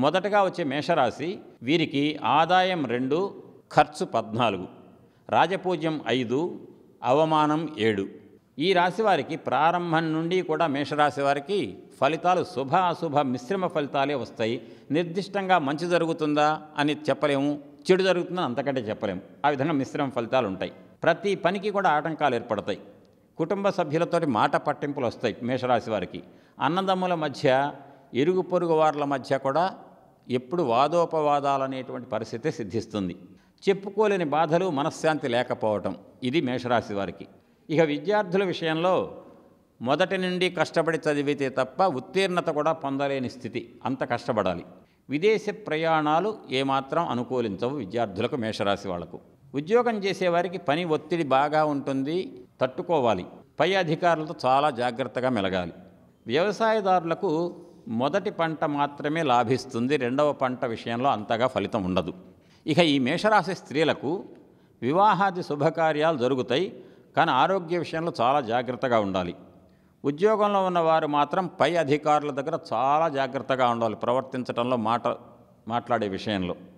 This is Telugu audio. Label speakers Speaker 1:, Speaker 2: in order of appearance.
Speaker 1: మొదటగా వచ్చే మేషరాశి వీరికి ఆదాయం 2, ఖర్చు 14, రాజపూజ్యం 5, అవమానం 7. ఈ రాశి వారికి ప్రారంభం నుండి కూడా మేషరాశి వారికి ఫలితాలు శుభ అశుభ మిశ్రమ ఫలితాలే వస్తాయి. నిర్దిష్టంగా మంచి జరుగుతుందా అని చెప్పలేము, చెడు జరుగుతుందని అంతకంటే చెప్పలేము. ఆ విధంగా మిశ్రమ ఫలితాలు ఉంటాయి. ప్రతి పనికి కూడా ఆటంకాలు ఏర్పడతాయి. కుటుంబ సభ్యులతోటి మాట పట్టింపులు వస్తాయి మేషరాశి వారికి. అన్నదమ్ముల మధ్య, ఇరుగు పొరుగు వార్ల మధ్య కూడా ఎప్పుడు వాదోపవాదాలనేటువంటి పరిస్థితి సిద్ధిస్తుంది. చెప్పుకోలేని బాధలు, మనశ్శాంతి లేకపోవటం, ఇది మేషరాశి వారికి. ఇక విద్యార్థుల విషయంలో మొదటి నుండి కష్టపడి చదివితే తప్ప ఉత్తీర్ణత కూడా పొందలేని స్థితి, అంత కష్టపడాలి. విదేశీ ప్రయాణాలు ఏమాత్రం అనుకూలించవు విద్యార్థులకు, మేషరాశి వాళ్లకు. ఉద్యోగం చేసేవారికి పని ఒత్తిడి బాగా ఉంటుంది, తట్టుకోవాలి. పై అధికారులతో చాలా జాగ్రత్తగా మెలగాలి. వ్యవసాయదారులకు మొదటి పంట మాత్రమే లాభిస్తుంది, రెండవ పంట విషయంలో అంతగా ఫలితం ఉండదు. ఇక ఈ మేషరాశి స్త్రీలకు వివాహాది శుభకార్యాలు జరుగుతాయి, కానీ ఆరోగ్య విషయంలో చాలా జాగ్రత్తగా ఉండాలి. ఉద్యోగంలో ఉన్నవారు మాత్రం పై అధికారుల దగ్గర చాలా జాగ్రత్తగా ఉండాలి ప్రవర్తించడంలో, మాట్లాడే విషయంలో.